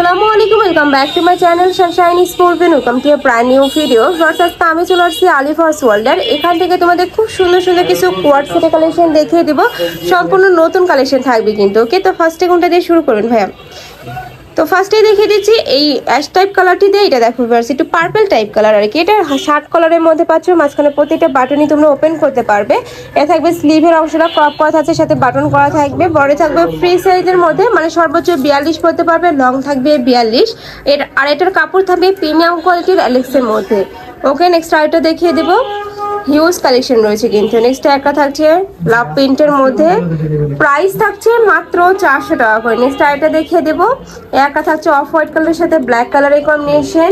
আসসালামু আলাইকুম, welcome back to my channel sunshine sport and welcome to brand new video. First আজকে আমি চলে আসছি আলিফার্স ওয়ার্ল্ডের। এখান থেকে তোমাদের খুব সুন্দর সুন্দর কিছু কোয়ার্ড সেটের কালেকশন দেখিয়ে দিব। সম্পূর্ণ নতুন কালেকশন থাকবে কিন্তু। ওকে, তো ফার্স্টে কোনটা দিয়ে শুরু করবেন ভাইয়া? তো ফার্স্টেই দেখিয়ে দিচ্ছি এই অ্যাশ টাইপ কালারটি দিয়ে। এটা দেখো ভিউয়ার্স, একটু পার্পল টাইপ কালার আর কি। এটা শার্ট কালারের মধ্যে পাচ্ছ, মাঝখানে প্রতিটা বাটনই তোমরা ওপেন করতে পারবে। এটা থাকবে স্লিভের অংশটা ক্রপ করা থাকছে, সাথে বাটন করা থাকবে। বডি থাকবে ফ্রি সাইজের মধ্যে, মানে সর্বোচ্চ 42 পরতে পারবে, লং থাকবে 42। আর এটার কাপড় থাকবে প্রিমিয়াম কোয়ালিটির অ্যালেক্সের মধ্যে। ওকে, নেক্সট আরেকটা দেখিয়ে দেবো। হিউজ কালেকশন রয়েছে কিন্তু। নেক্সট একটা থাকছে লাভ প্রিন্টের মধ্যে, প্রাইস থাকছে মাত্র 400 টাকা করে। নেক্সট আরেকটা দেখিয়ে দেবো। একটা থাকছে অফ হোয়াইট কালারের সাথে ব্ল্যাক কালারের কম্বিনেশন।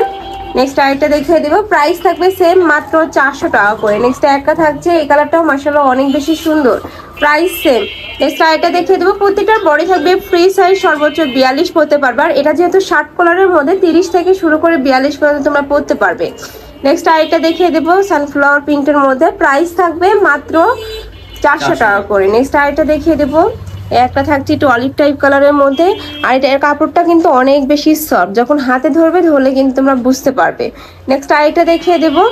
নেক্সট আরেকটা দেখিয়ে দেবো, প্রাইস থাকবে সেম মাত্র 400 টাকা করে। নেক্সট একটা থাকছে, এই কালারটাও মাশাআল্লাহ অনেক বেশি সুন্দর, প্রাইস সেম। নেক্সট আরেকটা দেখিয়ে দেবো। প্রত্যেকটার বডি থাকবে ফ্রি সাইজ, সর্বোচ্চ 42 পরতে পারবে। আর এটা যেহেতু শার্ট কলারের মধ্যে 30 থেকে শুরু করে 42 পর্যন্ত তোমরা পরতে পারবে। নেক্সট আরেকটা দেখিয়ে দেবো সানফ্লাওয়ার প্রিন্টের মধ্যে, প্রাইস থাকবে মাত্র 400 টাকা করে। নেক্সট আরেকটা দেখিয়ে দেবো। একটা থাকছে একটু অলিভ টাইপ কালারের মধ্যে, আর এটার কাপড়টা কিন্তু অনেক বেশি সফট, যখন হাতে ধরলে কিন্তু তোমরা বুঝতে পারবে। নেক্সট আরেকটা দেখিয়ে দেবো।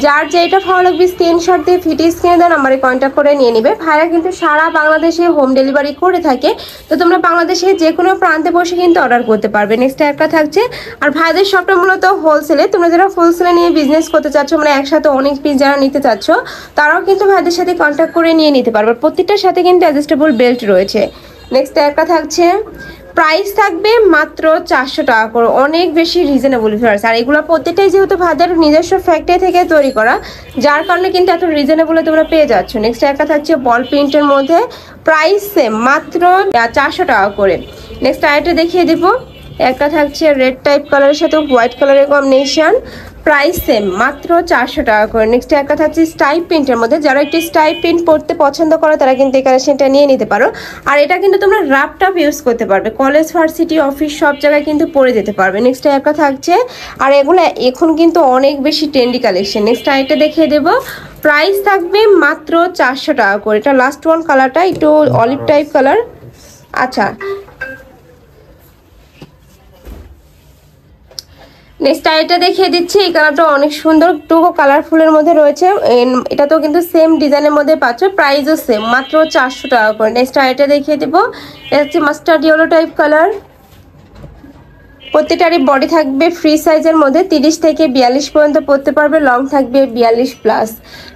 যার যেটা ভালো লাগবে স্ক্রিনশট দিয়ে ফিটি স্ক্রিনে দেওয়া নাম্বারে কন্ট্যাক্ট করে নিয়ে নিবে। ভাইরা কিন্তু সারা বাংলাদেশে হোম ডেলিভারি করে থাকে, তো তোমরা বাংলাদেশে যে কোনো প্রান্তে বসে কিন্তু অর্ডার করতে পারবে। নেক্সট একটা থাকছে, আর ভাইদের শপটা মূলত হোলসেলে। তোমরা যারা হোলসেলে নিয়ে বিজনেস করতে চাচ্ছ, মানে একসাথে অনেক পিস যারা নিতে চাচ্ছ, তারাও কিন্তু ভাইদের সাথে কন্ট্যাক্ট করে নিয়ে নিতে পারবে। প্রত্যেকটার সাথে কিন্তু অ্যাডজাস্টেবল বেল্ট রয়েছে। নেক্সট একটা থাকছে, প্রাইস থাকবে মাত্র 400 টাকা করে, অনেক বেশি রিজনেবল ভিউয়ার্স। আর এগুলো প্রত্যেকটাই যেহেতু ভাইদের নিজস্ব ফ্যাক্টরি থেকে তৈরি করা, যার কারণে কিন্তু এত রিজনেবলে তোমরা পেয়ে যাচ্ছ। নেক্সট একটা থাকছে বল প্রিন্টের মধ্যে, প্রাইস সেম মাত্র 400 টাকা করে। নেক্সট আরেকটা দেখিয়ে দিব। একটা থাকছে রেড টাইপ কালারের সাথে হোয়াইট কালারের কম্বিনেশন, প্রাইস সেম মাত্র 400 টাকা করে। নেক্সট একটা থাকছে স্টাইপ প্রিন্টের মধ্যে, যারা একটু স্টাইপ প্রিন্ট পড়তে পছন্দ করো তারা কিন্তু এই কালেকশনটা নিয়ে নিতে পারো। আর এটা কিন্তু তোমরা রাফ টাপ ইউজ করতে পারবে, কলেজ ভার্সিটি অফিস সব জায়গায় কিন্তু পরে যেতে পারবে। নেক্সট একটা থাকছে, আর এগুলো এখন কিন্তু অনেক বেশি ট্রেন্ডি কালেকশন। নেক্সট আরেকটা দেখিয়ে দেবো, প্রাইস থাকবে মাত্র 400 টাকা করে। এটা লাস্ট ওয়ান কালারটা একটু অলিভ টাইপ কালার। আচ্ছা, নেক্সট আরেকটা দেখিয়ে দিচ্ছি। এই কালারটা অনেক সুন্দর, একটু কালারফুলের মধ্যে রয়েছে। এটা তো কিন্তু সেম ডিজাইনের মধ্যে পাচ্ছ, প্রাইসও সেম মাত্র 400 টাকা করে। নেক্সট আরেকটা দেখিয়ে দেবো। এটা হচ্ছে মাস্টার্ড ইয়েলো টাইপ কালার। প্রত্যেকটারই বডি থাকবে ফ্রি সাইজের মধ্যে, 30 থেকে 42 পর্যন্ত পরতে পারবে, লং থাকবে 42 প্লাস।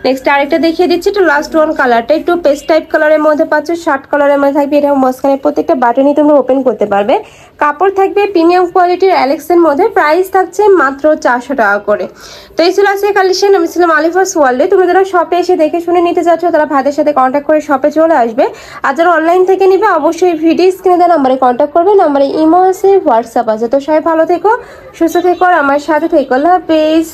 নেক্সট আরেকটা দেখিয়ে দিচ্ছি, একটু লাস্ট ওয়ান কালারটা একটু পেস্ট টাইপ কালারের মধ্যে পাচ্ছ, শার্ট কালারের মধ্যে থাকবে। এটা মাঝখানে প্রত্যেকটা বাটনই তোমরা ওপেন করতে পারবে। কাপড় থাকবে প্রিমিয়াম কোয়ালিটির অ্যালেক্সের মধ্যে, প্রাইস থাকছে মাত্র 400 টাকা করে। তো এই ছিল আজকে কালেকশন। আমি ছিলাম আলিফার্স ওয়ার্ল্ডে। তোমরা যারা শপে এসে দেখে শুনে নিতে চাচ্ছ, তারা ভাইদের সাথে কন্ট্যাক্ট করে শপে চলে আসবে। আর যারা অনলাইন থেকে নিবে, অবশ্যই ভিডিও স্ক্রিনে দেওয়া নাম্বারে কন্ট্যাক্ট করবে। নাম্বারে ইমো আছে, হোয়াটসঅ্যাপ আছে। তো সবাই ভালো থেকো, সুস্থ থেকো, আর আমার সাথে থেকো। আল্লাহ হাফেজ।